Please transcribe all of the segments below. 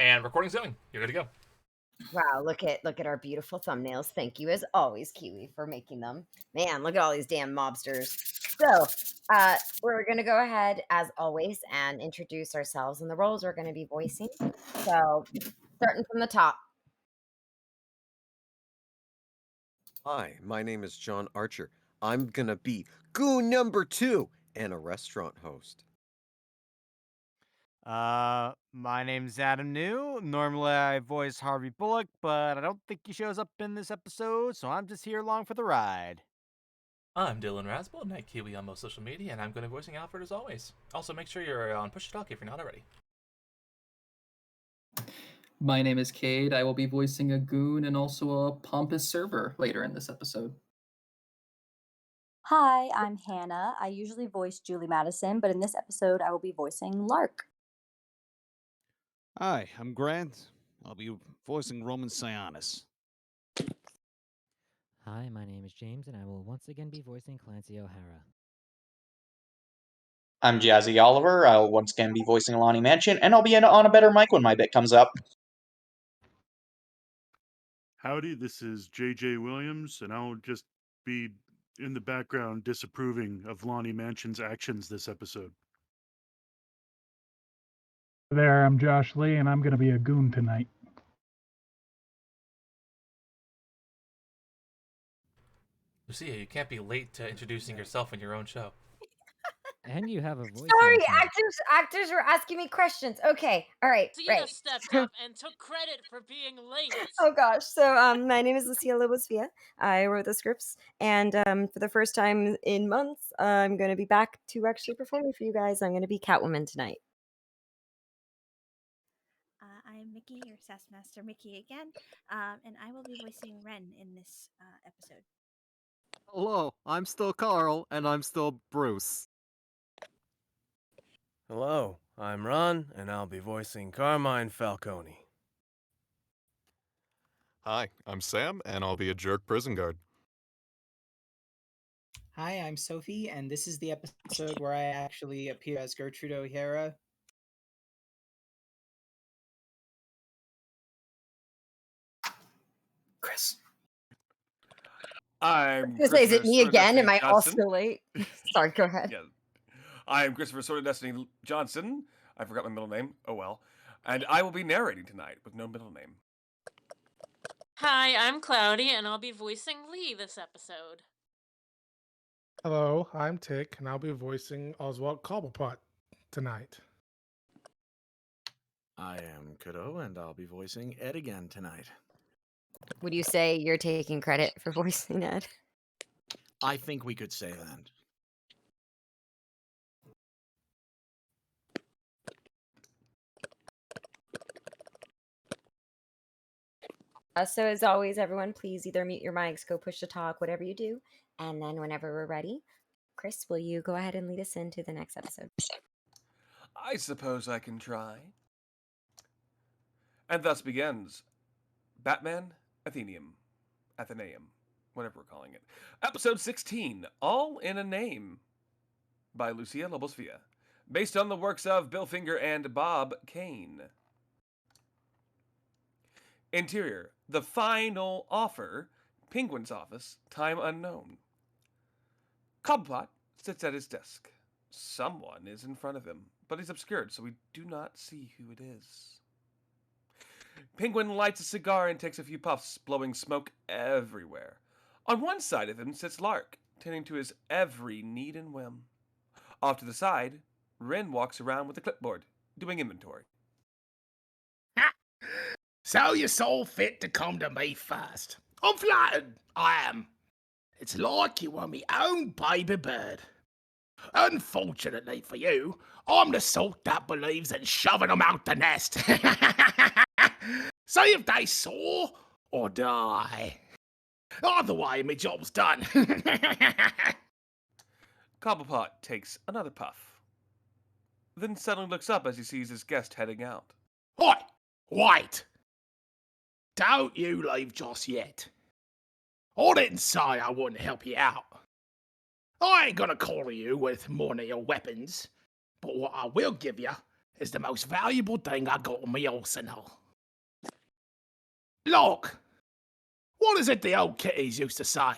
And recording's going. You're good to go. Wow, look at our beautiful thumbnails. Thank you as always, Kiwi, for making them. Man, look at all these damn mobsters. So, we're gonna go ahead as always and introduce ourselves and the roles we're gonna be voicing. So, starting from the top. Hi, my name is John Archer. I'm gonna be goon number 2 and a restaurant host. My name's Adam New. Normally I voice Harvey Bullock, but I don't think he shows up in this episode, so I'm just here along for the ride. I'm Dylan Rasbo, Night Kiwi on most social media, and I'm going to be voicing Alfred as always. Also, make sure you're on Push to Talk if you're not already. My name is Cade. I will be voicing a goon and also a pompous server later in this episode. Hi, I'm Hannah. I usually voice Julie Madison, but in this episode, I will be voicing Lark. Hi, I'm Grant. I'll be voicing Roman Sionis. Hi, my name is James, and I will once again be voicing Clancy O'Hara. I'm Jazzy Oliver. I'll once again be voicing Lonnie Mansion, and I'll be on a better mic when my bit comes up. Howdy, this is J.J. Williams, and I'll just be in the background disapproving of Lonnie Mansion's actions this episode. There, I'm Josh Lee, and I'm going to be a goon tonight. Lucia, you can't be late to introducing yourself in your own show. And you have a voice. Sorry, actors were asking me questions. Okay, all right, Lucia right. stepped up and took credit for being late. Oh gosh. So my name is Lucia Lobosvia. I wrote the scripts, and for the first time in months, I'm going to be back to actually performing for you guys. I'm going to be Catwoman tonight. I'm Mickey, your Sassmaster Mickey again, and I will be voicing Ren in this episode. Hello, I'm still Carl, and I'm still Bruce. Hello, I'm Ron, and I'll be voicing Carmine Falcone. Hi, I'm Sam, and I'll be a jerk prison guard. Hi, I'm Sophie, and this is the episode where I actually appear as Gertrude O'Hara. Chris. I'm I was gonna say, is it Christopher me Sword of again? Destiny Am I Johnson. also late? Sorry, go ahead. Yeah. I'm Christopher Sword of Destiny Johnson. I forgot my middle name. Oh well. And I will be narrating tonight with no middle name. Hi, I'm Cloudy, and I'll be voicing Lee this episode. Hello, I'm Tick, and I'll be voicing Oswald Cobblepot tonight. I am Kudo, and I'll be voicing Ed again tonight. Would you say you're taking credit for voicing Ed? I think we could say that. So as always, everyone, please either mute your mics, go push to talk, whatever you do, and then whenever we're ready, Chris, will you go ahead and lead us into the next episode? I suppose I can try. And thus begins Batman Athenaeum. Whatever we're calling it. Episode 16, All in a Name, by Lucia Lobosvia, based on the works of Bill Finger and Bob Kane. Interior, the final offer, Penguin's office, time unknown. Cobblepot sits at his desk. Someone is in front of him, but he's obscured, so we do not see who it is. Penguin lights a cigar and takes a few puffs, blowing smoke everywhere. On one side of him sits Lark, tending to his every need and whim. Off to the side, Ren walks around with a clipboard, doing inventory. So you saw fit to come to me first. I'm flattered, I am. It's like you were me own baby bird. Unfortunately for you, I'm the sort that believes in shoving them out the nest. See if they soar or die. Either way, my job's done. Cobblepot takes another puff, then suddenly looks up as he sees his guest heading out. Oi, wait! Don't you leave just yet. I didn't say I wouldn't help you out. I ain't gonna corner you with money or weapons, but what I will give you is the most valuable thing I got on my arsenal. Look, what is it the old kitties used to say?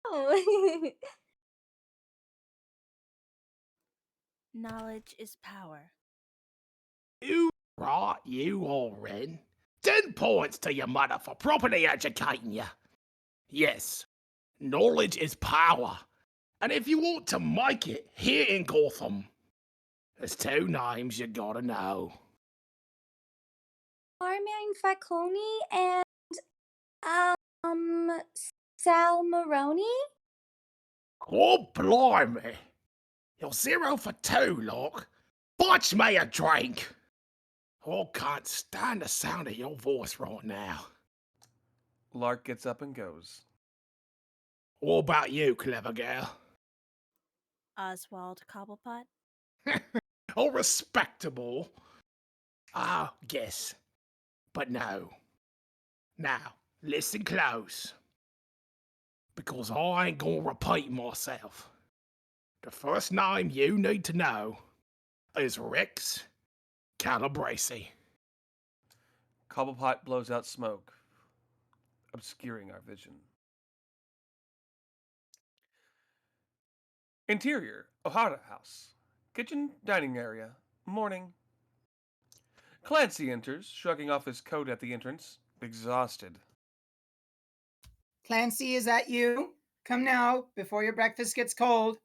Oh. Knowledge is power. You right, you all Ren. 10 points to your mother for properly educating you. Yes, knowledge is power. And if you want to make it here in Gotham, there's 2 names you gotta know. Carmine Falcone and um Sal Maroni? Oh, blimey. You're 0 for 2, look. Botch me a drink. I can't stand the sound of your voice right now. Lark gets up and goes. What about you, clever girl? Oswald Cobblepot. Oh, respectable. Ah, guess. But no. Now, listen close. Because I ain't gonna repeat myself. The first name you need to know is Rex Calabrese. Cobblepot blows out smoke, obscuring our vision. Interior, O'Hara House. Kitchen, dining area. Morning. Clancy enters, shrugging off his coat at the entrance, exhausted. Clancy, is that you? Come now, before your breakfast gets cold.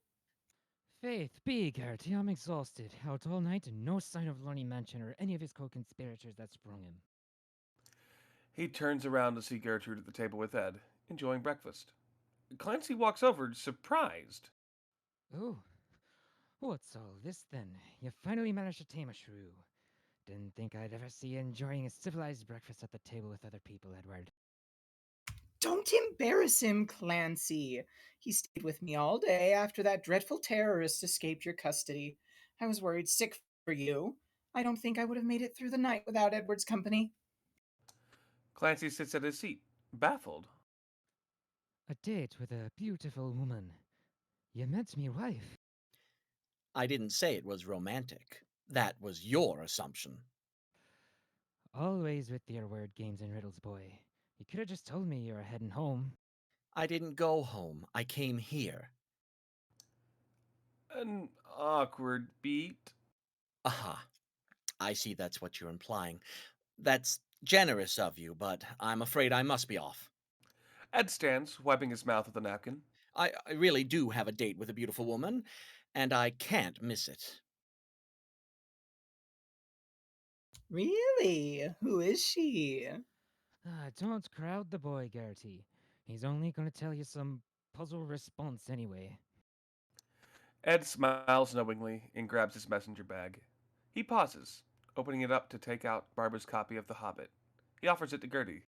Faith, be, Gertie, I'm exhausted. Out all night and no sign of Lonnie Mansion or any of his co-conspirators that sprung him. He turns around to see Gertrude at the table with Ed, enjoying breakfast. Clancy walks over, surprised. Oh, what's all this then? You finally managed to tame a shrew. Didn't think I'd ever see you enjoying a civilized breakfast at the table with other people, Edward. Don't embarrass him, Clancy. He stayed with me all day after that dreadful terrorist escaped your custody. I was worried sick for you. I don't think I would have made it through the night without Edward's company. Clancy sits at his seat, baffled. A date with a beautiful woman. You meant me wife. I didn't say it was romantic. That was your assumption. Always with your word games and riddles, boy. You could have just told me you were heading home. I didn't go home. I came here. An awkward beat. Aha. I see that's what you're implying. That's generous of you, but I'm afraid I must be off. Ed stands, wiping his mouth with a napkin. I really do have a date with a beautiful woman, and I can't miss it. Really? Who is she? Don't crowd the boy, Gertie. He's only gonna tell you some puzzle response anyway. Ed smiles knowingly and grabs his messenger bag. He pauses, opening it up to take out Barbara's copy of The Hobbit. He offers it to Gertie.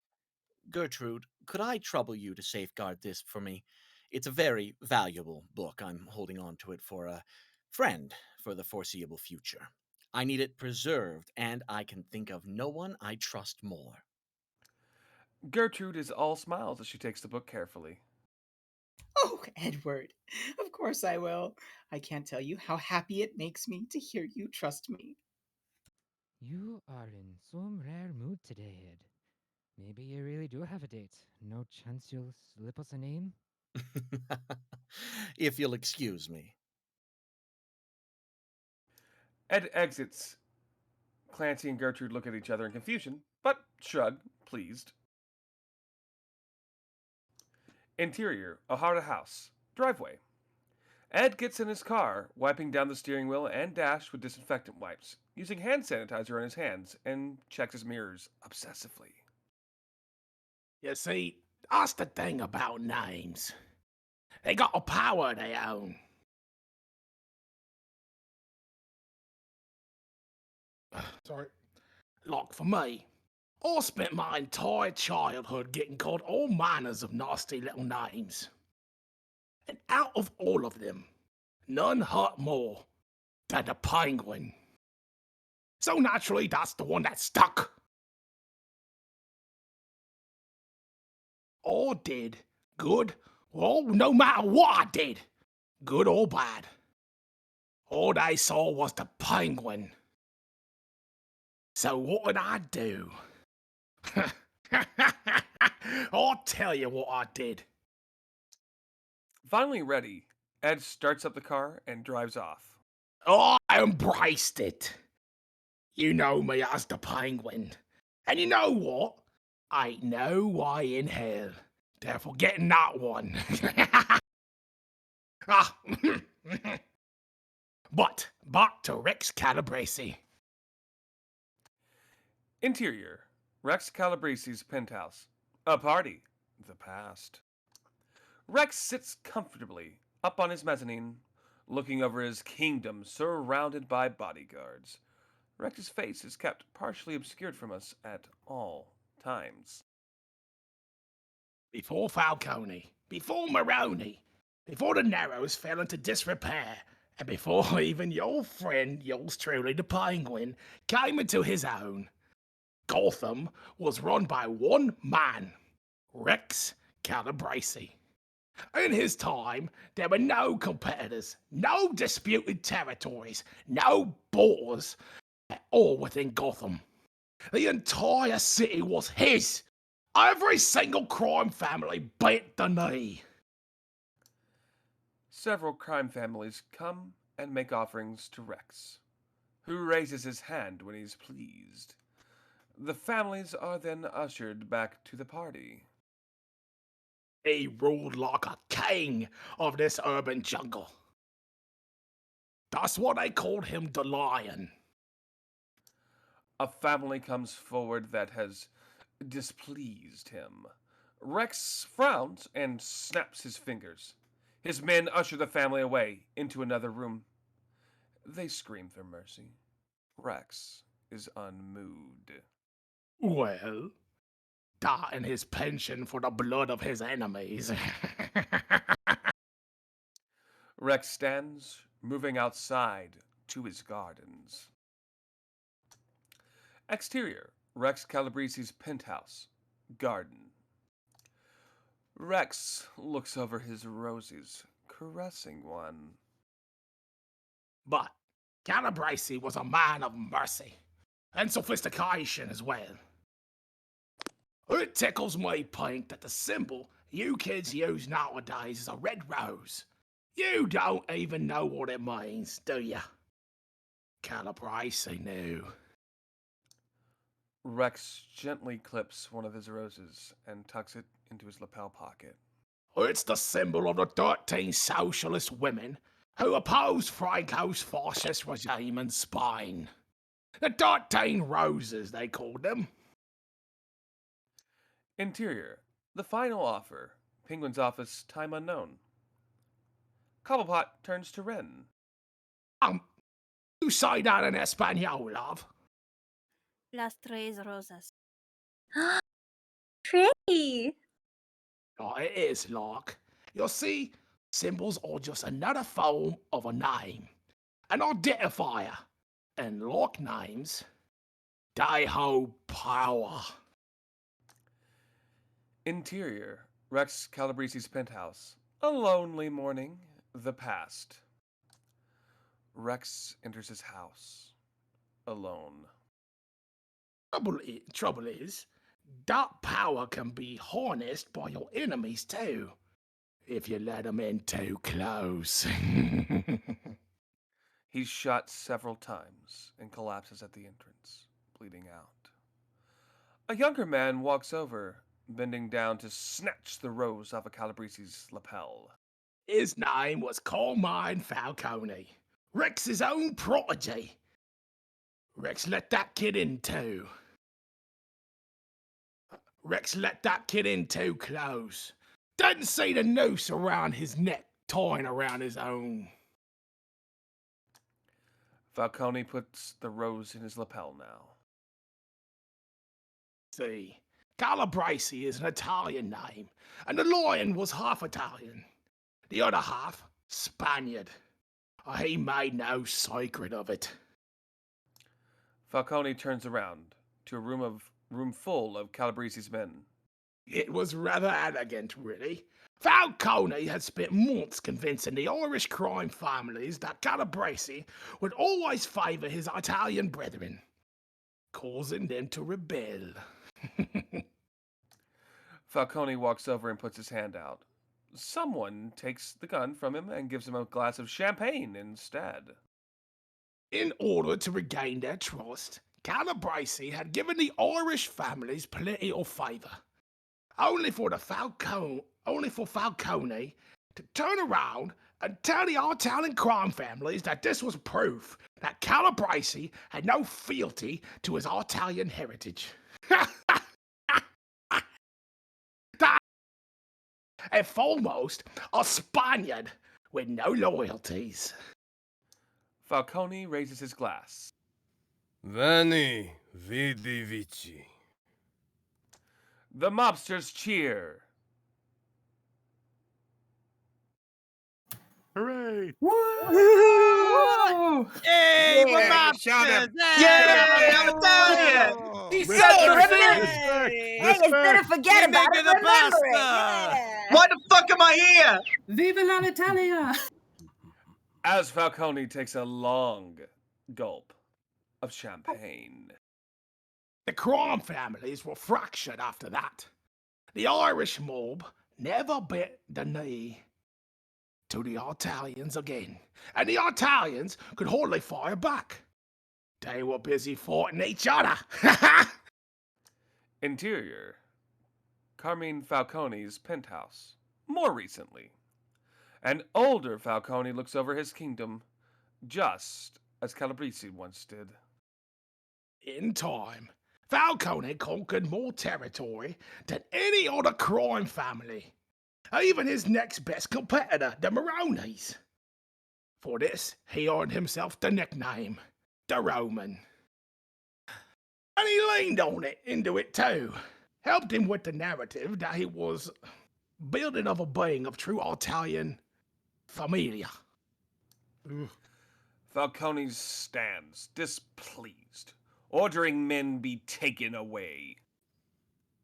Gertrude, could I trouble you to safeguard this for me? It's a very valuable book. I'm holding on to it for a friend for the foreseeable future. I need it preserved, and I can think of no one I trust more. Gertrude is all smiles as she takes the book carefully. Oh, Edward. Of course I will. I can't tell you how happy it makes me to hear you trust me. You are in some rare mood today, Ed. Maybe you really do have a date. No chance you'll slip us a name? If you'll excuse me. Ed exits. Clancy and Gertrude look at each other in confusion, but shrug, pleased. Interior, O'Hara House. Driveway. Ed gets in his car, wiping down the steering wheel and dash with disinfectant wipes, using hand sanitizer on his hands, and checks his mirrors obsessively. You see, that's the thing about names. They got a power of their own. Sorry. Like for me, I spent my entire childhood getting called all manners of nasty little names. And out of all of them, none hurt more than the penguin. So naturally, that's the one that stuck. I did good, well, no matter what I did, good or bad, All they saw was the penguin. So what did I do? I'll tell you what I did. Finally ready, Ed starts up the car and drives off. I embraced it. You know me as the penguin. And you know what? Ain't no way in hell they're forgetting that one. Ah, but back to Rex Calabrese. Interior, Rex Calabresi's penthouse. A party. The past. Rex sits comfortably up on his mezzanine, looking over his kingdom surrounded by bodyguards. Rex's face is kept partially obscured from us at all times. Before Falcone, before Moroni, before the Narrows fell into disrepair, and before even your friend, yours truly, the Penguin, came into his own, Gotham was run by one man, Rex Calabrese. In his time, there were no competitors, no disputed territories, no borders at all within Gotham. The entire city was his. Every single crime family bent the knee. Several crime families come and make offerings to Rex, who raises his hand when he's pleased. The families are then ushered back to the party. He ruled like a king of this urban jungle. That's why they called him the Lion. A family comes forward that has displeased him. Rex frowns and snaps his fingers. His men usher the family away into another room. They scream for mercy. Rex is unmoved. Well, that and his pension for the blood of his enemies. Rex stands, moving outside to his gardens. Exterior, Rex Calabrese's penthouse, garden. Rex looks over his roses, caressing one. But Calabrese was a man of mercy, and sophistication as well. It tickles me pink that the symbol you kids use nowadays is a red rose. You don't even know what it means, do you? Calabrese knew. Rex gently clips one of his roses and tucks it into his lapel pocket. It's the symbol of the 13 socialist women who opposed Franco's fascist regime in Spain. The 13 roses, they called them. Interior, the final offer, Penguin's office, time unknown. Cobblepot turns to Ren. You say that in Espanol, love? Las tres rosas. Pretty. Oh, it is, like. You see, symbols are just another form of a name, an identifier. And like names, they hold power. Interior, Rex Calabrese's penthouse. A lonely morning, the past. Rex enters his house, alone. Trouble is, that power can be harnessed by your enemies too, if you let them in too close. He's shot several times and collapses at the entrance, bleeding out. A younger man walks over, bending down to snatch the rose off of Calabrese's lapel. His name was Carmine Falcone, Rex's own prodigy. Rex let that kid in too. Rex let that kid in too close. Didn't see the noose around his neck tying around his own. Falcone puts the rose in his lapel now. See, Calabrese is an Italian name, and the lion was half Italian. The other half, Spaniard. He made no secret of it. Falcone turns around to a room full of Calabrese's men. It was rather elegant, really. Falcone had spent months convincing the Irish crime families that Calabrese would always favour his Italian brethren, causing them to rebel. Falcone walks over and puts his hand out. Someone takes the gun from him and gives him a glass of champagne instead. In order to regain their trust, Calabrese had given the Irish families plenty of favour. Only for Falcone to turn around and tell the Italian crime families that this was proof that Calabrese had no fealty to his Italian heritage. And foremost, a Spaniard with no loyalties. Falcone raises his glass. Veni, vidi, vici. The mobsters cheer. Hooray! Woo! Hey, we're Yeah. mobsters! Yay! I'm Italian! He Hey, said the remember- thing! Hey, instead of forget We about make it, it the remember it. pasta. Yeah. Why the fuck am I here? Viva l'Italia! As Falcone takes a long gulp of champagne. The crime families were fractured after that. The Irish mob never bent the knee to the Italians again, and the Italians could hardly fire back. They were busy fighting each other. Interior. Carmine Falcone's penthouse. More recently. An older Falcone looks over his kingdom, just as Calabrese once did. In time, Falcone conquered more territory than any other crime family, even his next best competitor, the Maronis. For this, he earned himself the nickname, the Roman. And he leaned on it into it too, helped him with the narrative that he was building of a being of true Italian familia. Falcone stands, displeased, ordering men be taken away.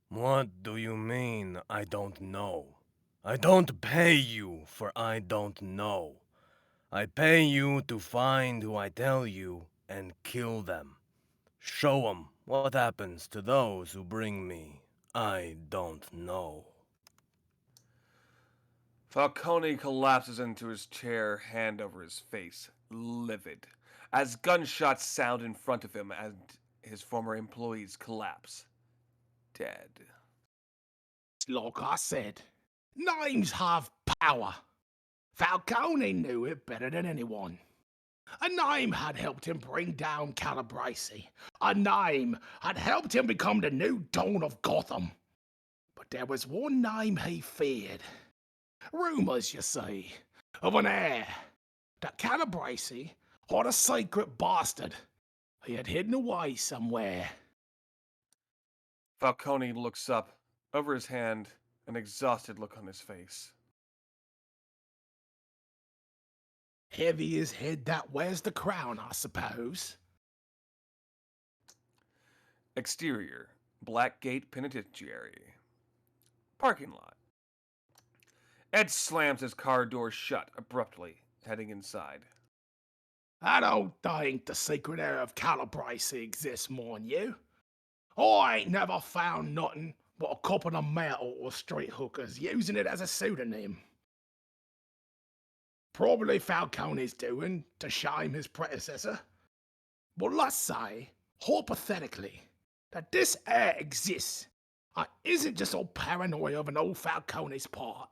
What do you mean, I don't know? I don't pay you for I don't know. I pay you to find who I tell you and kill them. Show 'em what happens to those who bring me I don't know. Falcone collapses into his chair, hand over his face, livid, as gunshots sound in front of him and his former employees collapse, dead. Like I said, names have power. Falcone knew it better than anyone. A name had helped him bring down Calabrese. A name had helped him become the new Dawn of Gotham. But there was one name he feared. Rumors, you see, of an heir. That Calabrese had a secret bastard he had hidden away somewhere. Falcone looks up, over his hand, an exhausted look on his face. Heavy is head that wears the crown, I suppose. Exterior, Blackgate Penitentiary. Parking lot. Ed slams his car door shut abruptly, heading inside. I don't think the secret heir of Calabrese exists, mind you. I ain't never found nothing but a couple of metal or street hookers using it as a pseudonym. Probably Falcone's doing to shame his predecessor. But let's say, hypothetically, that this heir exists and isn't just all paranoia of an old Falcone's part.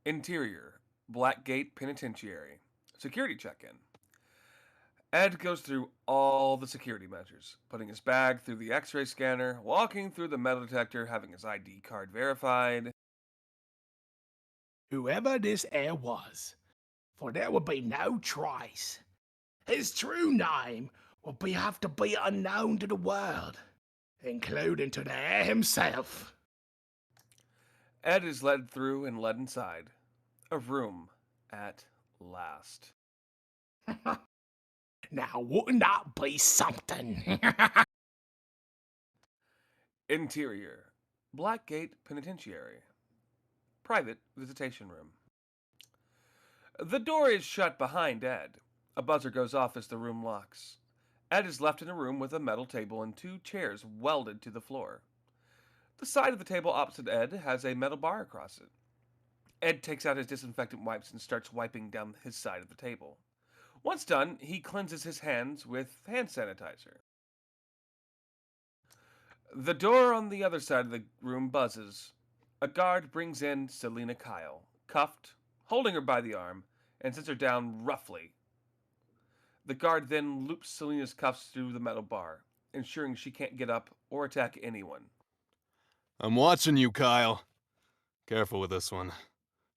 Interior, Blackgate Penitentiary. Security check-in. Ed goes through all the security measures, putting his bag through the x-ray scanner, walking through the metal detector, having his ID card verified. Whoever this heir was, for there would be no trace. His true name would have to be unknown to the world, including to the heir himself. Ed is led through and led inside. A room at last. Now, wouldn't that be something? Interior, Blackgate Penitentiary. Private visitation room. The door is shut behind Ed. A buzzer goes off as the room locks. Ed is left in a room with a metal table and 2 chairs welded to the floor. The side of the table opposite Ed has a metal bar across it. Ed takes out his disinfectant wipes and starts wiping down his side of the table. Once done, he cleanses his hands with hand sanitizer. The door on the other side of the room buzzes. A guard brings in Selena Kyle, cuffed, holding her by the arm, and sits her down roughly. The guard then loops Selena's cuffs through the metal bar, ensuring she can't get up or attack anyone. I'm watching you, Kyle. Careful with this one.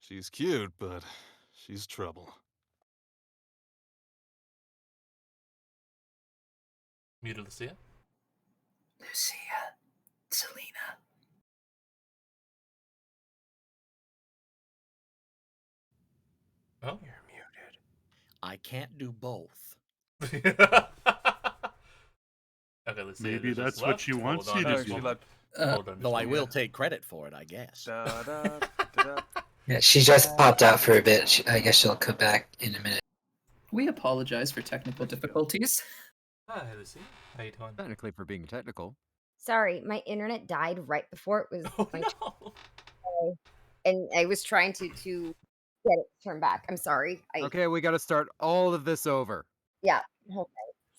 She's cute, but she's trouble. Muted Lucia. Lucia. Selena. Oh. You're muted. I can't do both. Okay, Lucia. Maybe just that's what left. she Hold wants on you just to a do. moment. Hold on. Though just I a will moment. take credit for it, I guess. Yeah, she just popped out for a bit. I guess she'll come back in a minute. We apologize for technical difficulties. Hi, Lucia. How you doing? Technically, for being technical. Sorry, my internet died right before it was. Oh, no. And I was trying to get it turned back. I'm sorry. Okay, we got to start all of this over. Yeah. Okay.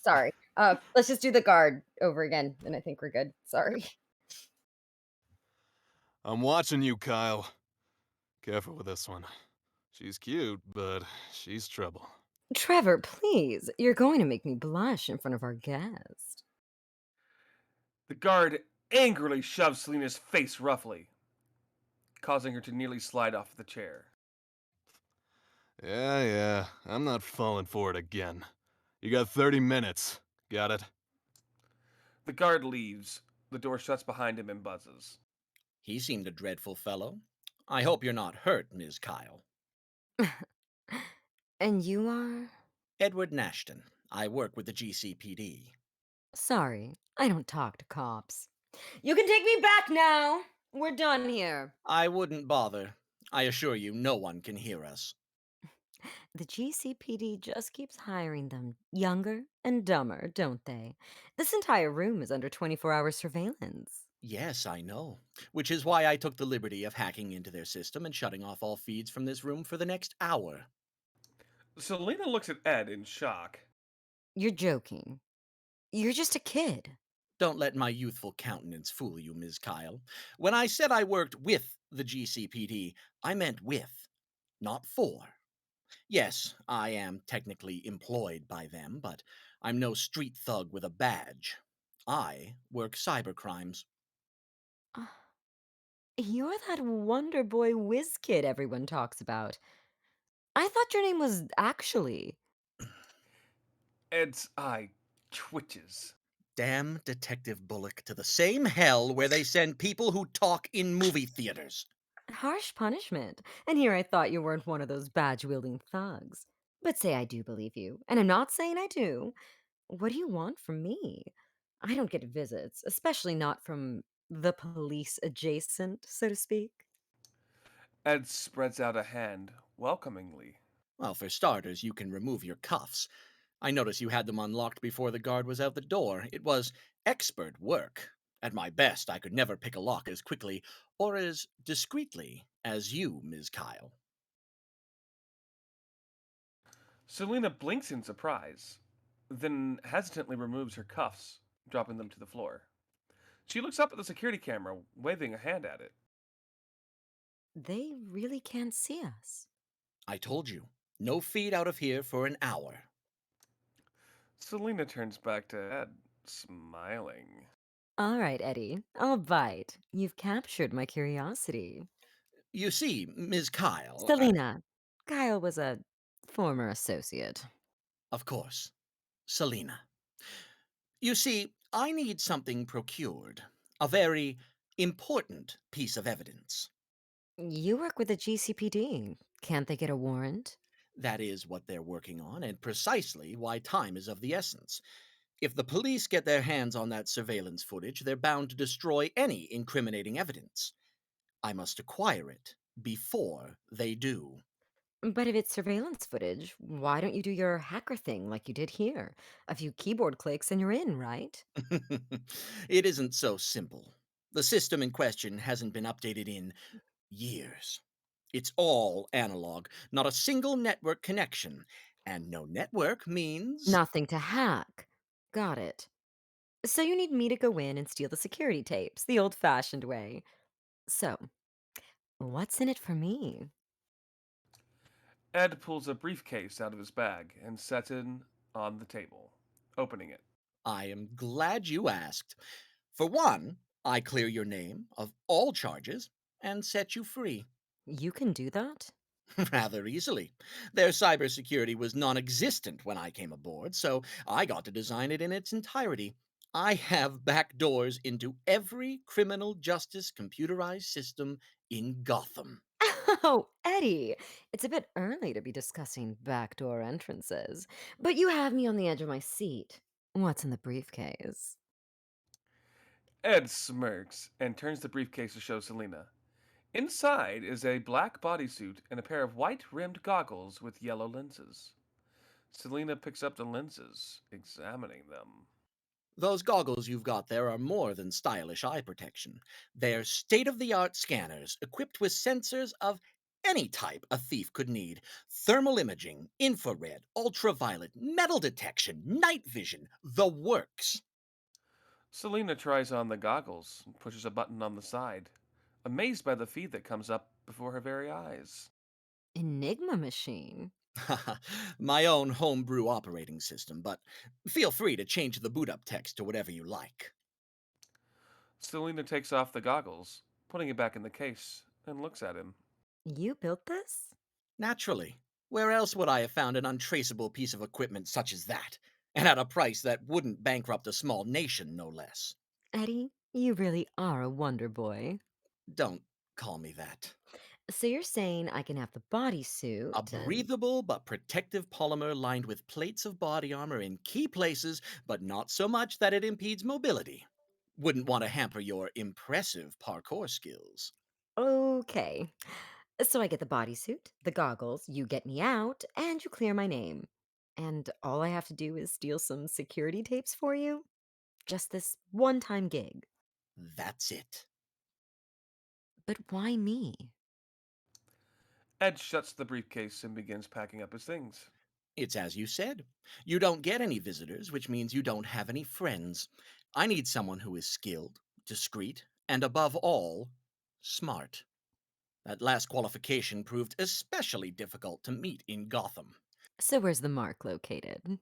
Sorry. Let's just do the guard over again, and I think we're good. Sorry. I'm watching you, Kyle. Careful with this one. She's cute, but she's trouble. Trevor, please. You're going to make me blush in front of our guest. The guard angrily shoves Selena's face roughly, causing her to nearly slide off the chair. Yeah, I'm not falling for it again. You got 30 minutes. Got it? The guard leaves. The door shuts behind him and buzzes. He seemed a dreadful fellow. I hope you're not hurt, Ms. Kyle. And you are? Edward Nashton. I work with the GCPD. Sorry, I don't talk to cops. You can take me back now. We're done here. I wouldn't bother. I assure you, no one can hear us. The GCPD just keeps hiring them younger and dumber, don't they? This entire room is under 24-hour surveillance. Yes, I know. Which is why I took the liberty of hacking into their system and shutting off all feeds from this room for the next hour. Selena looks at Ed in shock. You're joking. You're just a kid. Don't let my youthful countenance fool you, Ms. Kyle. When I said I worked with the GCPD, I meant with, not for. Yes, I am technically employed by them, but I'm no street thug with a badge. I work cybercrimes. You're that Wonder Boy whiz kid everyone talks about. I thought your name was actually. Ed's eye twitches. Damn Detective Bullock to the same hell where they send people who talk in movie theaters. Harsh punishment. And here I thought you weren't one of those badge-wielding thugs. But say I do believe you, and I'm not saying I do. What do you want from me? I don't get visits, especially not from the police adjacent, so to speak. Ed spreads out a hand, welcomingly. Well, for starters, you can remove your cuffs. I noticed you had them unlocked before the guard was out the door. It was expert work. At my best, I could never pick a lock as quickly or as discreetly as you, Ms. Kyle. Selena blinks in surprise, then hesitantly removes her cuffs, dropping them to the floor. She looks up at the security camera, waving a hand at it. They really can't see us. I told you, no feed out of here for an hour. Selena turns back to Ed, smiling. All right, Eddie, I'll bite. You've captured my curiosity. You see, Ms. Kyle... Selena. Kyle was a former associate. Of course. Selena. You see, I need something procured. A very important piece of evidence. You work with the GCPD. Can't they get a warrant? That is what they're working on, and precisely why time is of the essence. If the police get their hands on that surveillance footage, they're bound to destroy any incriminating evidence. I must acquire it before they do. But if it's surveillance footage, why don't you do your hacker thing like you did here? A few keyboard clicks and you're in, right? It isn't so simple. The system in question hasn't been updated in years. It's all analog, not a single network connection. And no network means. Nothing to hack. Got it. So you need me to go in and steal the security tapes, the old fashioned way. So, what's in it for me? Ed pulls a briefcase out of his bag and sets it on the table, opening it. I am glad you asked. For one, I clear your name of all charges and set you free. You can do that? Rather easily. Their cybersecurity was non existent when I came aboard, so I got to design it in its entirety. I have back doors into every criminal justice computerized system in Gotham. Oh, Eddie, it's a bit early to be discussing backdoor entrances, but you have me on the edge of my seat. What's in the briefcase? Ed smirks and turns the briefcase to show Selena. Inside is a black bodysuit and a pair of white-rimmed goggles with yellow lenses. Selena picks up the lenses, examining them. Those goggles you've got there are more than stylish eye protection. They're state of the art scanners equipped with sensors of any type a thief could need: thermal imaging, infrared, ultraviolet, metal detection, night vision, the works. Selena tries on the goggles and pushes a button on the side, amazed by the feed that comes up before her very eyes. Enigma machine? My own homebrew operating system, but feel free to change the boot up text to whatever you like. Selena takes off the goggles, putting it back in the case, and looks at him. You built this? Naturally. Where else would I have found an untraceable piece of equipment such as that? And at a price that wouldn't bankrupt a small nation, no less. Eddie, you really are a wonder boy. Don't call me that. So you're saying I can have the bodysuit? A breathable but protective polymer lined with plates of body armor in key places, but not so much that it impedes mobility. Wouldn't want to hamper your impressive parkour skills. Okay. So I get the bodysuit, the goggles, you get me out, and you clear my name. And all I have to do is steal some security tapes for you? Just this one-time gig. That's it. But why me? Ed shuts the briefcase and begins packing up his things. It's as you said. You don't get any visitors, which means you don't have any friends. I need someone who is skilled, discreet, and above all, smart. That last qualification proved especially difficult to meet in Gotham. So where's the mark located?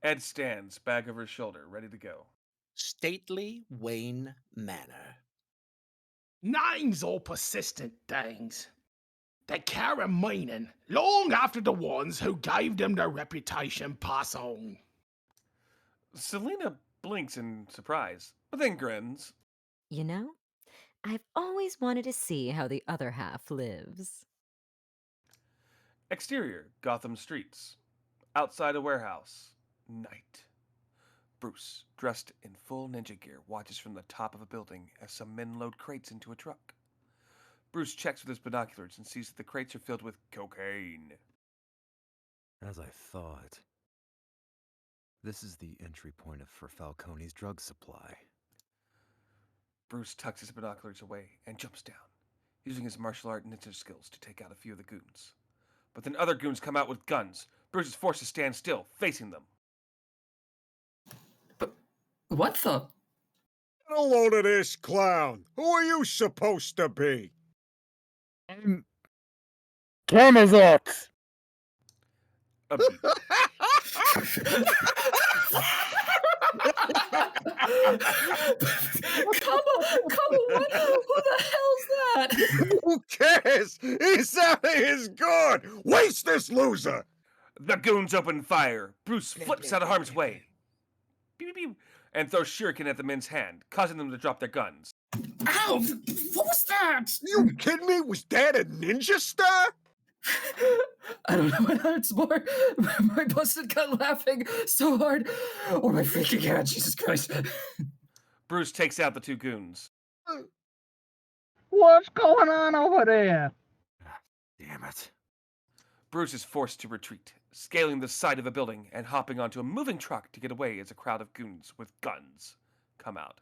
Ed stands, bag over his shoulder, ready to go. Stately Wayne Manor. Names are persistent things. They carry meaning long after the ones who gave them their reputation pass on. Selena blinks in surprise, but then grins. You know, I've always wanted to see how the other half lives. Exterior, Gotham streets. Outside a warehouse. Night. Bruce, dressed in full ninja gear, watches from the top of a building as some men load crates into a truck. Bruce checks with his binoculars and sees that the crates are filled with cocaine. As I thought. This is the entry point for Falcone's drug supply. Bruce tucks his binoculars away and jumps down, using his martial art ninja skills to take out a few of the goons. But then other goons come out with guns. Bruce is forced to stand still, facing them. What the? Get a load of this, clown. Who are you supposed to be? Camazox! A beat. Come on, who the hell's that? Who cares? He's out of his gourd. Waste this loser. The goons open fire. Bruce flips out of harm's way. Beep, beep, beep, and throws shuriken at the men's hand, causing them to drop their guns. Ow! What was that? You kidding me? Was that a ninja star? I don't know what hurts more. My busted gut laughing so hard, or my freaking out. Jesus Christ. Bruce takes out the two goons. What's going on over there? Damn it. Bruce is forced to retreat, scaling the side of a building and hopping onto a moving truck to get away as a crowd of goons with guns come out.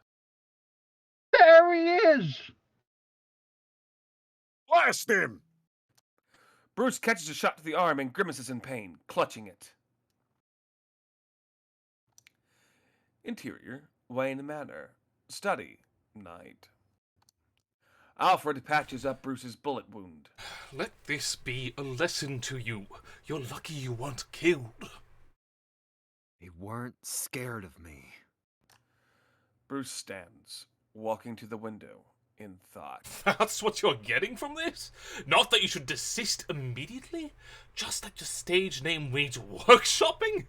There he is! Blast him! Bruce catches a shot to the arm and grimaces in pain, clutching it. Interior, Wayne Manor. Study, night. Alfred patches up Bruce's bullet wound. Let this be a lesson to you. You're lucky you weren't killed. They weren't scared of me. Bruce stands, walking to the window, in thought. That's what you're getting from this? Not that you should desist immediately? Just that your stage name needs workshopping?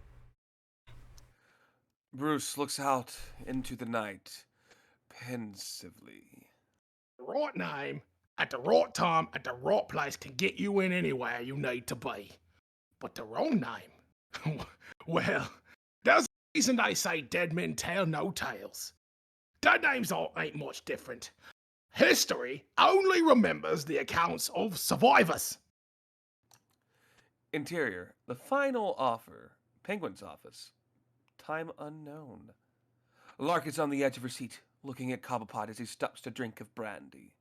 Bruce looks out into the night, pensively. The right name, at the right time, at the right place can get you in anywhere you need to be. But the wrong name? Well, there's a reason they say dead men tell no tales. Dead names ain't much different. History only remembers the accounts of survivors. Interior, the final offer, Penguin's office. Time unknown. Lark is on the edge of her seat, looking at Cobblepot as he stops to drink of brandy.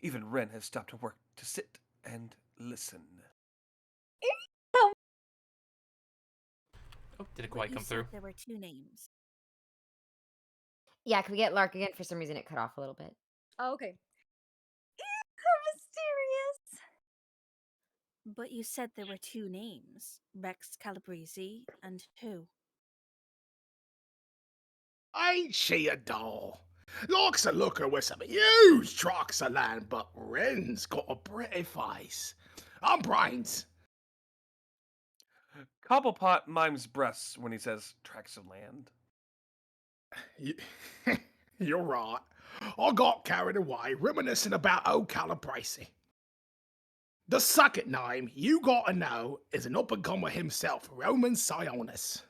Even Wren has stopped her work to sit and listen. Oh, didn't quite come through. There were two names. Yeah, can we get Lark again? For some reason, it cut off a little bit. Oh, okay. How mysterious. But you said there were two names. Rex Calabrese and who? Ain't she a doll? Likes a looker with some huge tracts of land, but Wren's got a pretty face. I'm Brains. Cobblepot mimes breasts when he says tracts of land. You're right. I got carried away reminiscing about old Calabrese. The second name you gotta know is an up-and-comer himself, Roman Sionis.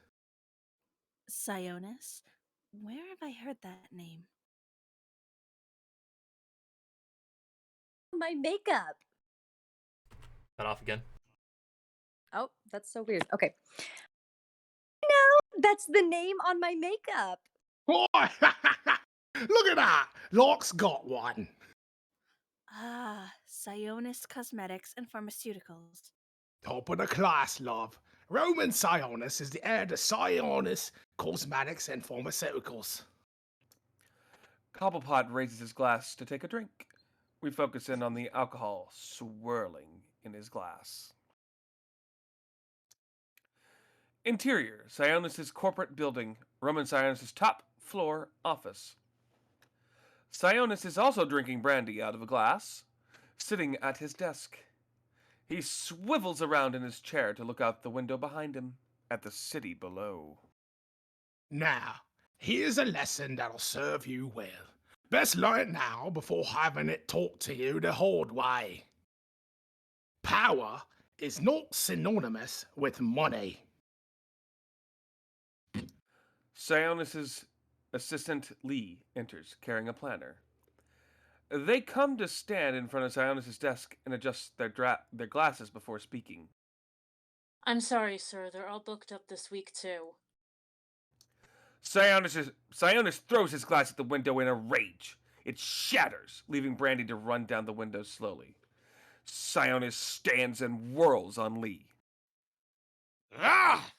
Sionis? Where have I heard that name? My makeup. Cut off again. Oh, that's so weird. Okay. No, that's the name on my makeup. Look at that! Locke's got one. Ah, Sionis Cosmetics and Pharmaceuticals. Top of the class, love. Roman Sionis is the heir to Sionis Cosmetics and Pharmaceuticals. Cobblepot raises his glass to take a drink. We focus in on the alcohol swirling in his glass. Interior, Sionis' corporate building, Roman Sionis' top floor office. Sionis is also drinking brandy out of a glass, sitting at his desk. He swivels around in his chair to look out the window behind him at the city below. Now, here's a lesson that'll serve you well. Best learn now before having it taught to you the hard way. Power is not synonymous with money. Sionis' assistant Lee enters, carrying a planner. They come to stand in front of Sionis' desk and adjust their glasses before speaking. I'm sorry, sir. They're all booked up this week, too. Sionis throws his glass at the window in a rage. It shatters, leaving Brandy to run down the window slowly. Sionis stands and whirls on Lee. Ah!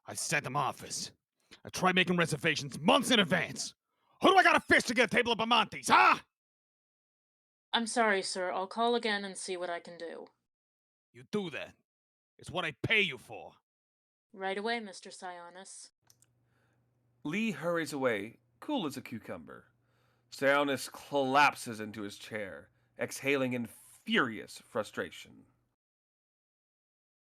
I set them office. I tried making reservations months in advance. Who do I gotta fish to get a table at Bamonte's, huh? I'm sorry, sir. I'll call again and see what I can do. You do that. It's what I pay you for. Right away, Mr. Sionis. Lee hurries away, cool as a cucumber. Sionis collapses into his chair, exhaling in furious frustration.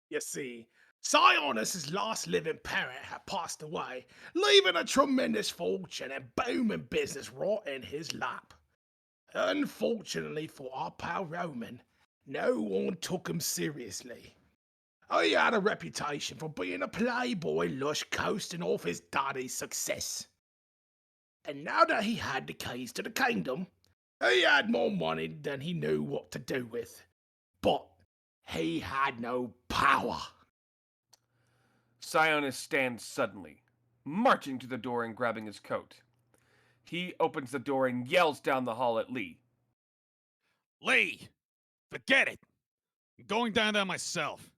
You see, Sionis' last living parent had passed away, leaving a tremendous fortune and booming business right in his lap. Unfortunately for our pal Roman, no one took him seriously. He had a reputation for being a playboy lush coasting off his daddy's success. And now that he had the keys to the kingdom, he had more money than he knew what to do with. But he had no power. Sionis stands suddenly, marching to the door and grabbing his coat. He opens the door and yells down the hall at Lee. Lee, forget it. I'm going down there myself.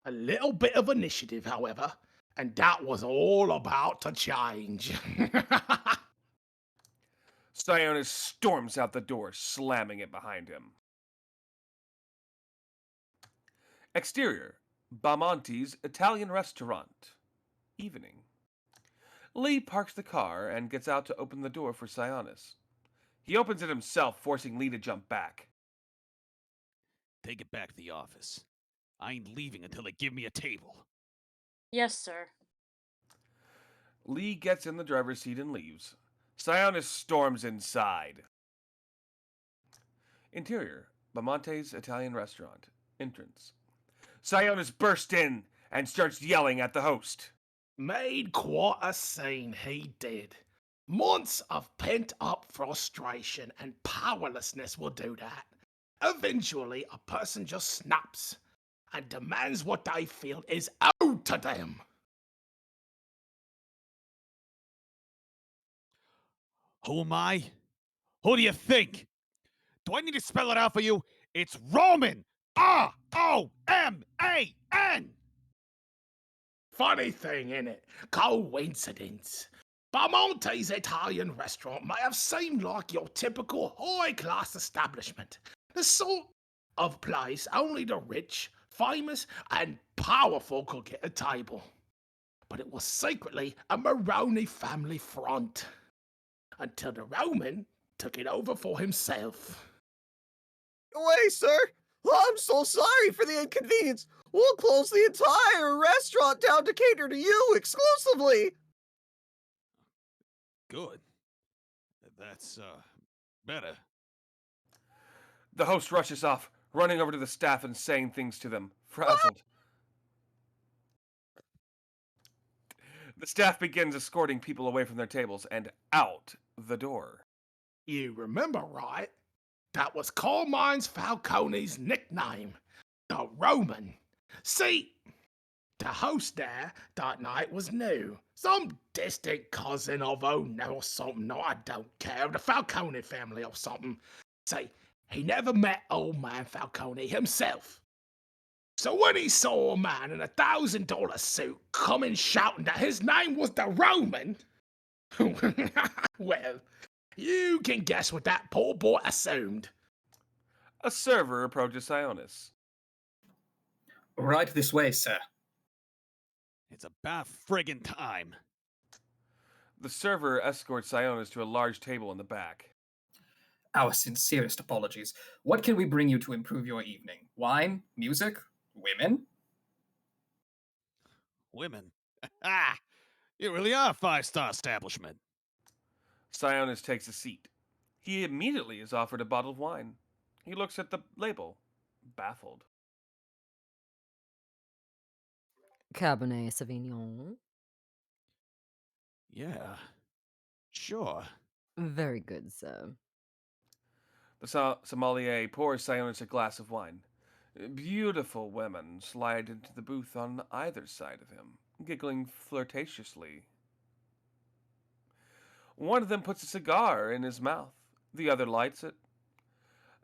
A little bit of initiative, however, and that was all about to change. Sionis storms out the door, slamming it behind him. Exterior, Bamonte's Italian restaurant. Evening. Lee parks the car and gets out to open the door for Sionis. He opens it himself, forcing Lee to jump back. Take it back to the office. I ain't leaving until they give me a table. Yes, sir. Lee gets in the driver's seat and leaves. Sionis storms inside. Interior, Bamonte's Italian restaurant. Entrance. Sionis bursts in and starts yelling at the host. Made quite a scene, he did. Months of pent-up frustration and powerlessness will do that. Eventually, a person just snaps and demands what they feel is owed to them. Who am I? Who do you think? Do I need to spell it out for you? It's Roman! R-O-M-A-N! Funny thing, innit? Coincidence. Bamonte's Italian restaurant may have seemed like your typical high-class establishment. The sort of place only the rich, famous, and powerful could get a table. But it was secretly a Moroni family front. Until the Roman took it over for himself. Wait, sir! I'm so sorry for the inconvenience! We'll close the entire restaurant down to cater to you exclusively! Good. That's, better. The host rushes off, running over to the staff and saying things to them, frazzled. The staff begins escorting people away from their tables and out the door. You remember, right? That was Carmine's Falcone's nickname, the Roman. See, the host there that night was new. Some distant cousin of no or something, no, I don't care, the Falcone family or something. See, he never met old man Falcone himself. So when he saw a man in a $1,000 suit coming shouting that his name was the Roman, well, you can guess what that poor boy assumed. A server approaches Sionis. Right this way, sir. It's about friggin' time. The server escorts Sionis to a large table in the back. Our sincerest apologies. What can we bring you to improve your evening? Wine? Music? Women? Women? Ah! You really are a five-star establishment. Sionis takes a seat. He immediately is offered a bottle of wine. He looks at the label, baffled. Cabernet Sauvignon. Yeah, sure. Very good, sir. The sommelier pours Sionis a glass of wine. Beautiful women slide into the booth on either side of him, giggling flirtatiously. One of them puts a cigar in his mouth. The other lights it.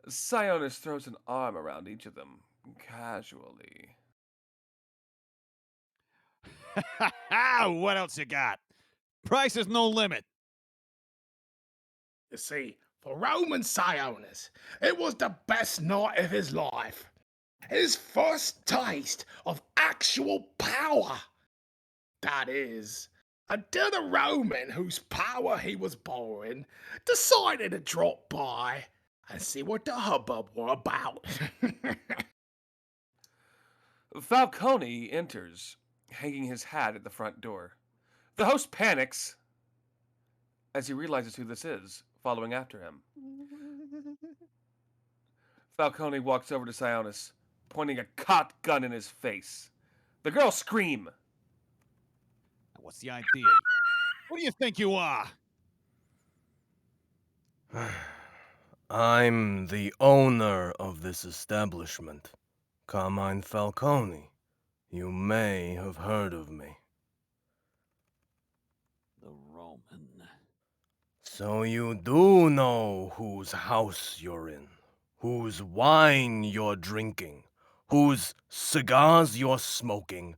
Sionis throws an arm around each of them, casually. What else you got? Price is no limit. You see, for Roman Sionis, it was the best night of his life. His first taste of actual power. That is, until the Roman whose power he was borrowing decided to drop by and see what the hubbub were about. Falcone enters, hanging his hat at the front door. The host panics as he realizes who this is, following after him. Falcone walks over to Sionis, pointing a cocked gun in his face. The girls scream. What's the idea? Who do you think you are? I'm the owner of this establishment, Carmine Falcone. You may have heard of me. The Roman. So you do know whose house you're in, whose wine you're drinking, whose cigars you're smoking,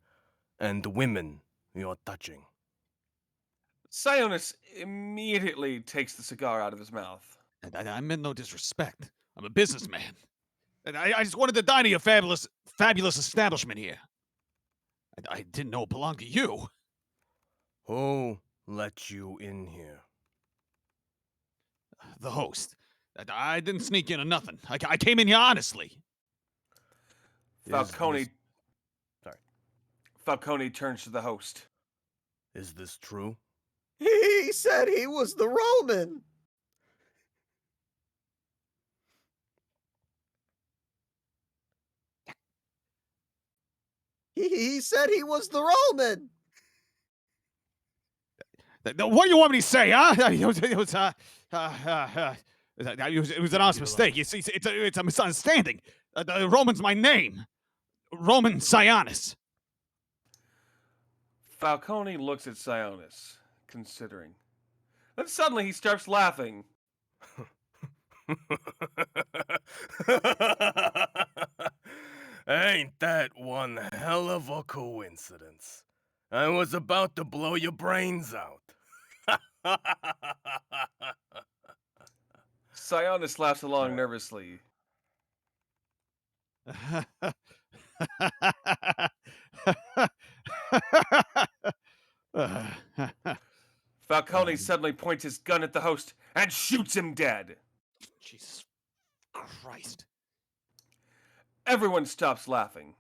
and women you're touching. Sionis immediately takes the cigar out of his mouth. And I meant no disrespect. I'm a businessman. And I just wanted to dine at your fabulous establishment here. I didn't know it belonged to you. Who let you in here? The host. I didn't sneak in or nothing. I came in here honestly. Falcone. Falcone turns to the host. Is this true? He said he was the Roman. He said he was the Roman. What do you want me to say, huh? It was an honest mistake. It's a misunderstanding. The Roman's my name. Roman Sionis. Falcone looks at Sionis, considering. Then suddenly he starts laughing. Ain't that one hell of a coincidence? I was about to blow your brains out. Sionis laughs along nervously. Falcone suddenly points his gun at the host and shoots him dead. Jesus Christ. Everyone stops laughing.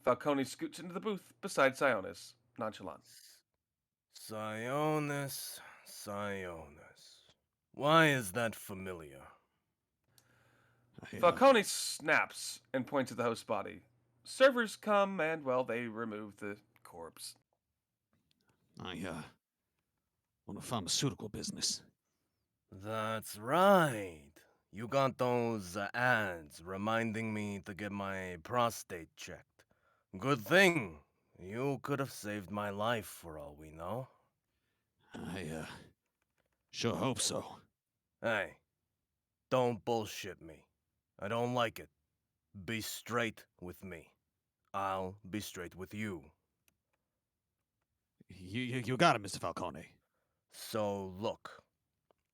Falcone scoots into the booth beside Sionis, nonchalant. Sionis. Why is that familiar? Falcone snaps and points at the host's body. Servers come and, well, they remove the corpse. I own a pharmaceutical business. That's right. You got those ads reminding me to get my prostate checked. Good thing. You could have saved my life for all we know. I sure hope so. Hey, don't bullshit me. I don't like it. Be straight with me. I'll be straight with you. You got it, Mr. Falcone. So, look.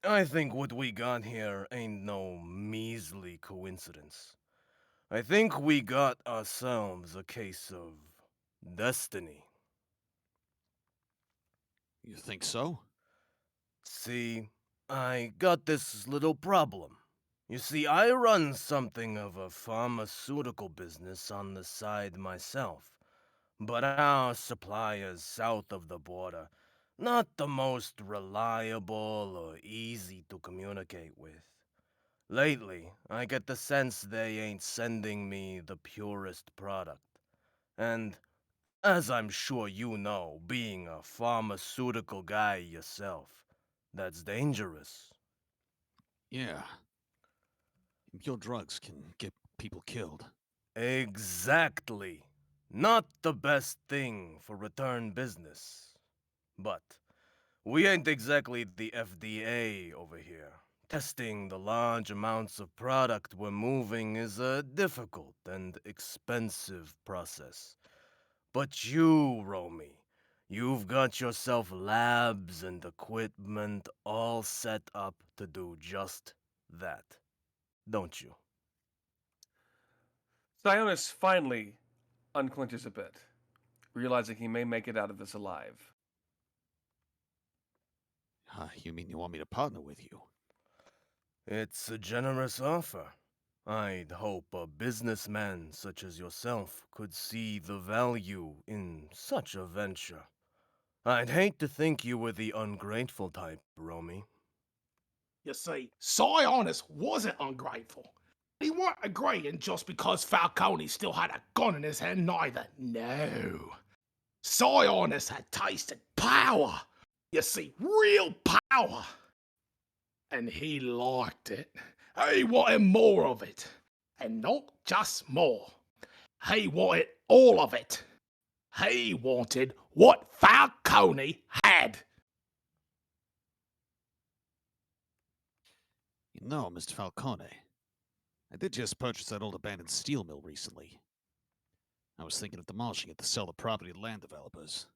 I think what we got here ain't no measly coincidence. I think we got ourselves a case of destiny. You think so? See, I got this little problem. You see, I run something of a pharmaceutical business on the side myself. But our suppliers south of the border, not the most reliable or easy to communicate with. Lately, I get the sense they ain't sending me the purest product. And, as I'm sure you know, being a pharmaceutical guy yourself, that's dangerous. Yeah. Your drugs can get people killed. Exactly. Not the best thing for return business. But we ain't exactly the FDA over here. Testing the large amounts of product we're moving is a difficult and expensive process. But you, Romy, you've got yourself labs and equipment all set up to do just that, don't you? Sionis finally unclenches a bit, realizing he may make it out of this alive. You mean you want me to partner with you? It's a generous offer. I'd hope a businessman such as yourself could see the value in such a venture. I'd hate to think you were the ungrateful type, Romy. You see, Sionis wasn't ungrateful. He weren't agreeing just because Falcone still had a gun in his hand, neither. No. Sionis had tasted power. You see, real power. And he liked it. He wanted more of it. And not just more. He wanted all of it. He wanted what Falcone had. You know, Mr. Falcone, I did just purchase that old abandoned steel mill recently. I was thinking of demolishing it to sell the property to land developers.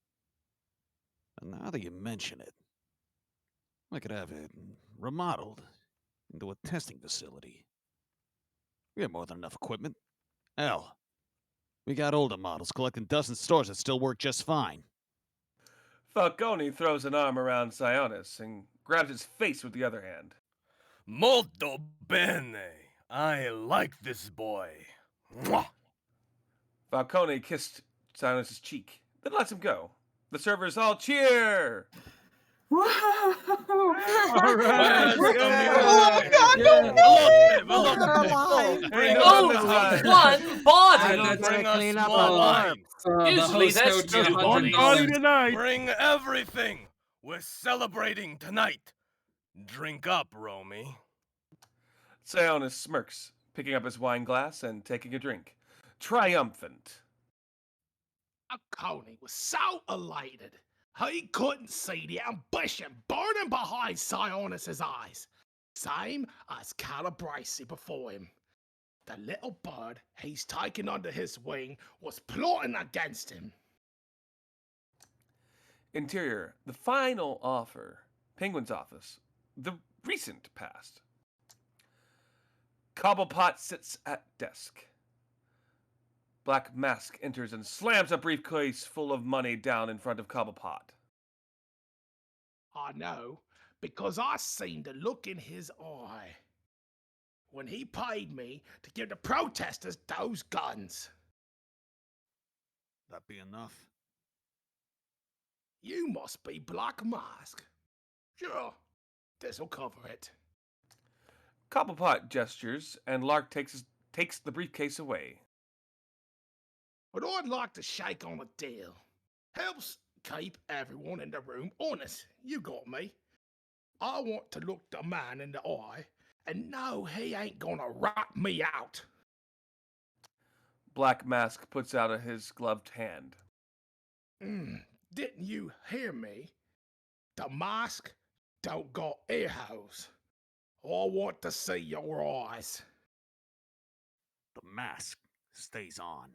And now that you mention it, I could have it remodeled into a testing facility. We have more than enough equipment. Hell, we got older models collecting dust in stores that still work just fine. Falcone throws an arm around Sionis and grabs his face with the other hand. Molto bene. I like this boy. Mwah. Falcone kissed Sionis' cheek, then lets him go. The servers all cheer! All right. Oh my God, Bring Oh, on one body. Bring us Clean more up wine. Usually that's two $200. bodies. Bring everything. We're celebrating tonight. Drink up, Romy. Sionis smirks, picking up his wine glass and taking a drink. Triumphant. Falcone was so elated. He couldn't see the ambition burning behind Sionis' eyes. Same as Calabrese before him. The little bird he's taken under his wing was plotting against him. Interior, the final offer. Penguin's office. The recent past. Cobblepot sits at desk. Black Mask enters and slams a briefcase full of money down in front of Cobblepot. I know, because I seen the look in his eye when he paid me to give the protesters those guns. That be enough? You must be Black Mask. Sure, this'll cover it. Cobblepot gestures, and Lark takes the briefcase away. But I'd like to shake on a deal. Helps keep everyone in the room honest. You got me. I want to look the man in the eye and know he ain't gonna rat me out. Black Mask puts out his gloved hand. Didn't you hear me? The mask don't got ear holes. I want to see your eyes. The mask stays on.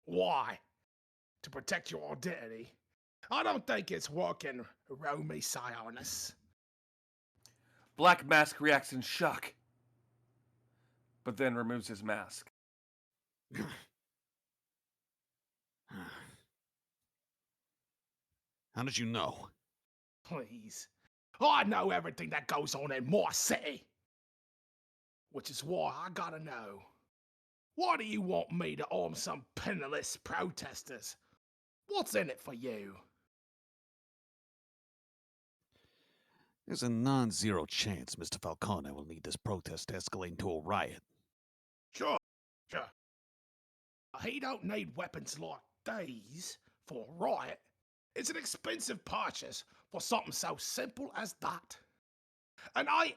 Why? To protect your identity? I don't think it's working, Romy Sionis. Black Mask reacts in shock, but then removes his mask. How did you know? Please. I know everything that goes on in my city. Which is why I gotta know. Why do you want me to arm some penniless protesters? What's in it for you? There's a non-zero chance Mr. Falcone will need this protest to escalate into a riot. Sure. He don't need weapons like these for a riot. It's an expensive purchase for something so simple as that. And I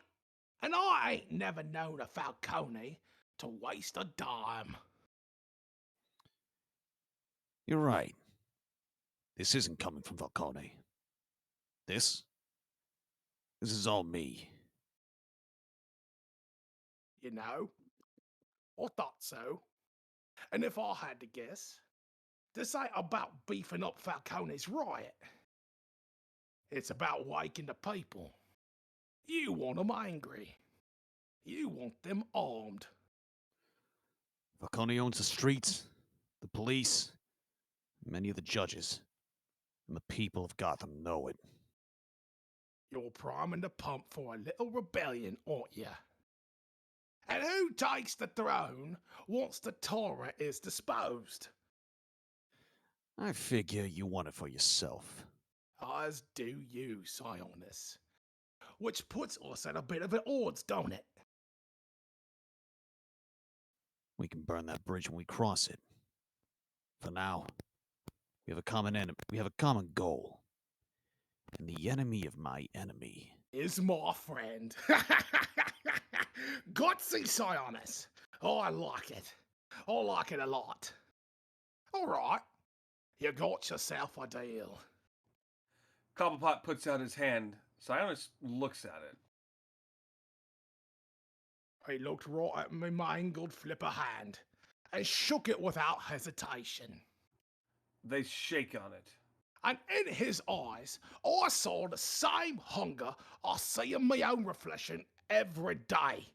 ain't never known a Falcone to waste a dime. You're right. This isn't coming from Falcone. This is all me. You know? I thought so. And if I had to guess, this ain't about beefing up Falcone's riot. It's about waking the people. You want them angry. You want them armed. Falcone owns the streets, the police, many of the judges, and the people of Gotham know it. You're priming the pump for a little rebellion, aren't you? And who takes the throne once the tyrant is disposed? I figure you want it for yourself. As do you, Sionis. Which puts us at a bit of an odds, don't it? We can burn that bridge when we cross it. For now, we have a common enemy. We have a common goal. And the enemy of my enemy Is my friend. Gutsy Sionis. I like it. I like it a lot. All right. You got yourself a deal. Cobblepot puts out his hand. Sionis looks at it. He looked right at me mangled flipper hand and shook it without hesitation. They shake on it. And in his eyes, I saw the same hunger I see in my own reflection every day.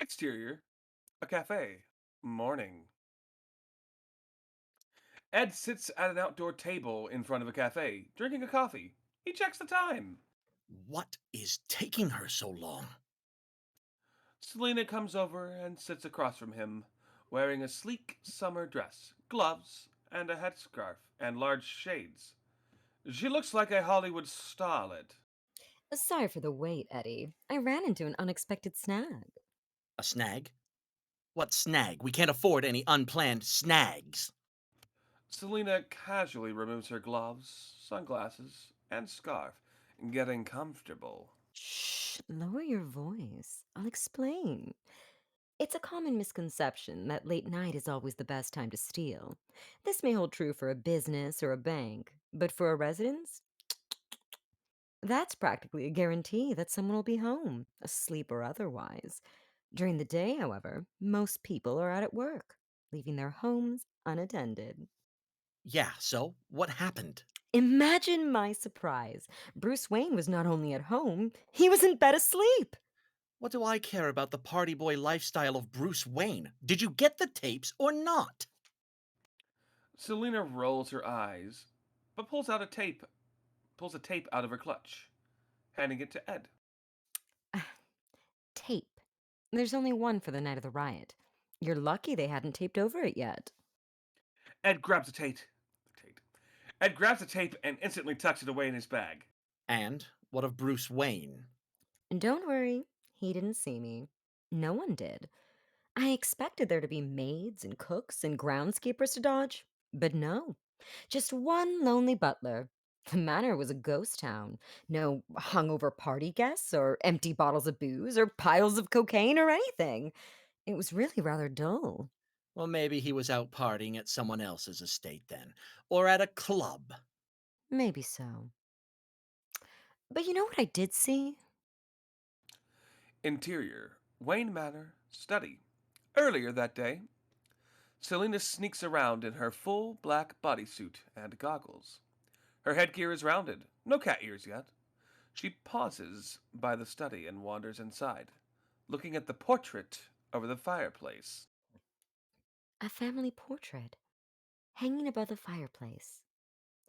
Exterior, a cafe. Morning. Ed sits at an outdoor table in front of a cafe, drinking a coffee. He checks the time. What is taking her so long? Selena comes over and sits across from him, wearing a sleek summer dress, gloves, and a headscarf, and large shades. She looks like a Hollywood starlet. Sorry for the wait, Eddie. I ran into an unexpected snag. A snag? What snag? We can't afford any unplanned snags. Selena casually removes her gloves, sunglasses, and scarf, getting comfortable. Shh, lower your voice. I'll explain. It's a common misconception that late night is always the best time to steal. This may hold true for a business or a bank, but for a residence, that's practically a guarantee that someone will be home, asleep or otherwise. During the day, however, most people are out at work, leaving their homes unattended. Yeah, so what happened? Imagine my surprise. Bruce Wayne was not only at home, he was in bed asleep. What do I care about the party boy lifestyle of Bruce Wayne? Did you get the tapes or not? Selena rolls her eyes, but pulls a tape out of her clutch, handing it to Ed. Tape. There's only one for the night of the riot. You're lucky they hadn't taped over it yet. Ed grabs the tape. Ed grabs the tape and instantly tucks it away in his bag. And what of Bruce Wayne? Don't worry, he didn't see me. No one did. I expected there to be maids and cooks and groundskeepers to dodge, but no. Just one lonely butler. The manor was a ghost town. No hungover party guests, or empty bottles of booze, or piles of cocaine, or anything. It was really rather dull. Well, maybe he was out partying at someone else's estate then, or at a club. Maybe so. But you know what I did see? Interior, Wayne Manor, study. Earlier that day, Selena sneaks around in her full black bodysuit and goggles. Her headgear is rounded, no cat ears yet. She pauses by the study and wanders inside, looking at the portrait over the fireplace. A family portrait, hanging above the fireplace.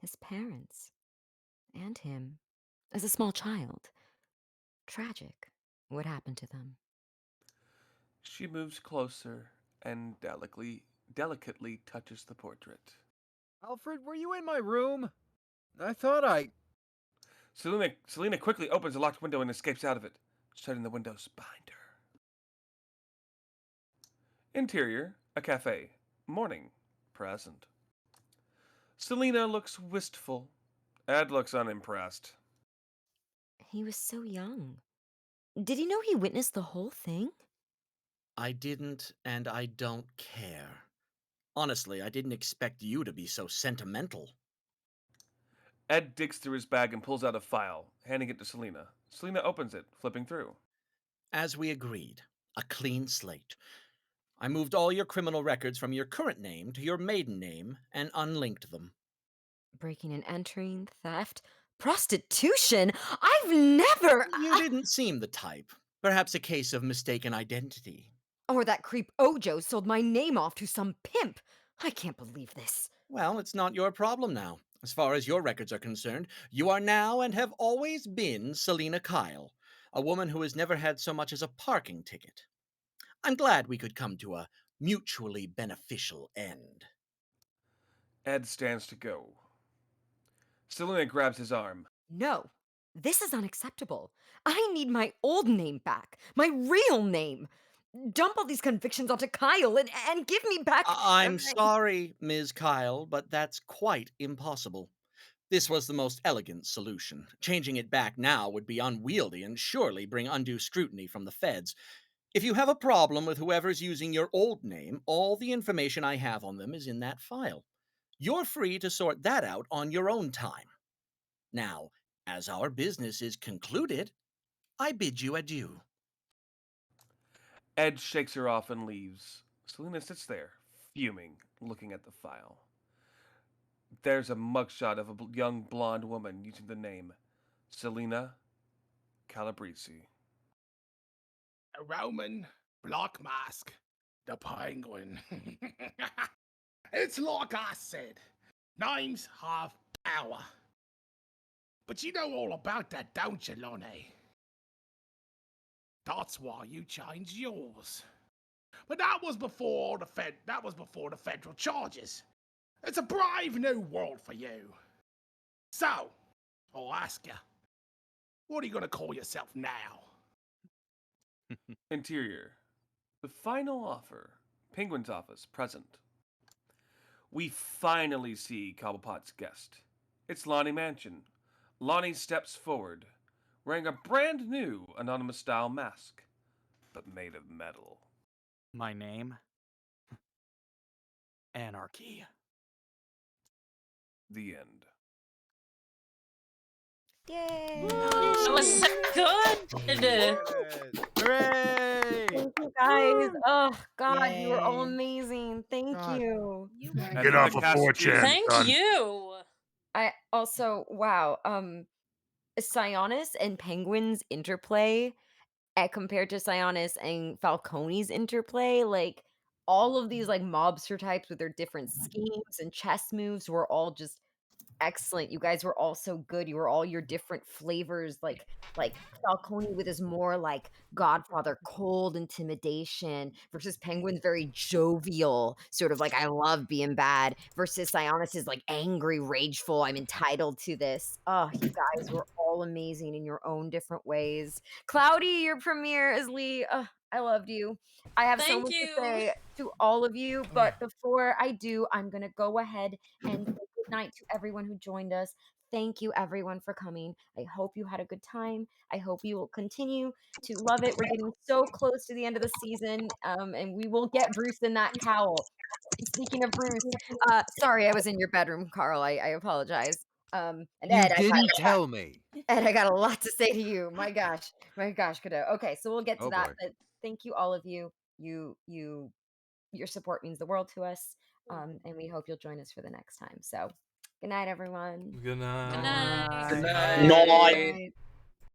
His parents, and him, as a small child. Tragic, what happened to them. She moves closer and delicately touches the portrait. Alfred, were you in my room? I thought I... Selena quickly opens a locked window and escapes out of it, shutting the windows behind her. Interior, a cafe. Morning, present. Selena looks wistful. Ed looks unimpressed. He was so young. Did he know he witnessed the whole thing? I didn't, and I don't care. Honestly, I didn't expect you to be so sentimental. Ed digs through his bag and pulls out a file, handing it to Selena. Selena opens it, flipping through. As we agreed, a clean slate. I moved all your criminal records from your current name to your maiden name and unlinked them. Breaking and entering, theft, prostitution? I've never... You didn't seem the type. Perhaps a case of mistaken identity. Or that creep Ojo sold my name off to some pimp. I can't believe this. Well, it's not your problem now. As far as your records are concerned, you are now and have always been Selena Kyle, a woman who has never had so much as a parking ticket. I'm glad we could come to a mutually beneficial end. Ed stands to go. Selena grabs his arm. No, this is unacceptable. I need my old name back. My real name. dump all these convictions onto Kyle and give me back. I'm sorry, Ms. Kyle, but that's quite impossible. This was the most elegant solution. Changing it back now would be unwieldy and surely bring undue scrutiny from the feds. If you have a problem with whoever's using your old name, all the information I have on them is in that file. You're free to sort that out on your own time. Now, as our business is concluded, I bid you adieu. Ed shakes her off and leaves. Selena sits there, fuming, looking at the file. There's a mugshot of a young blonde woman using the name Selena Calabrese. A Roman Black Mask, the Penguin. It's like I said, names have power. But you know all about that, don't you, Lonnie? That's why you changed yours. But that was before the federal charges. It's a brave new world for you. So, I'll ask you, what are you gonna call yourself now? Interior. The final offer. Penguin's office, present. We finally see Cobblepot's guest. It's Lonnie Mansion. Lonnie steps forward, wearing a brand new anonymous style mask, but made of metal. My name? Anarchy. The end. Yay! That was so good. Hooray! Thank you guys. Oh God, you were all Yay. amazing. Thank God. you. Get off a 4chan, Thank son. you. I also wow. Sionis and Penguin's interplay compared to Sionis and Falcone's interplay, like all of these like mobster types with their different schemes and chess moves were all just excellent. You guys were all so good. You were all your different flavors, like Falcone with his more like Godfather cold intimidation versus Penguin's very jovial, sort of like I love being bad versus Sionis is like angry, rageful. I'm entitled to this. Oh, you guys were all amazing in your own different ways. Cloudy, your premiere as Lee. I loved you. I have so Thank much to you. say to all of you, but before I do, I'm gonna go ahead and say good night to everyone who joined us. Thank you, everyone, for coming. I hope you had a good time. I hope you will continue to love it. We're getting so close to the end of the season, and we will get Bruce in that cowl. Speaking of Bruce, sorry I was in your bedroom, Carl. I apologize. And You Ed, didn't tell me. Ed, I got a lot to say to you. My gosh, kiddo. Okay, so we'll get to Oh, that. boy. But thank you, all of you. Your support means the world to us, and we hope you'll join us for the next time. So, good night, everyone. Good night. Good night. Good night. night.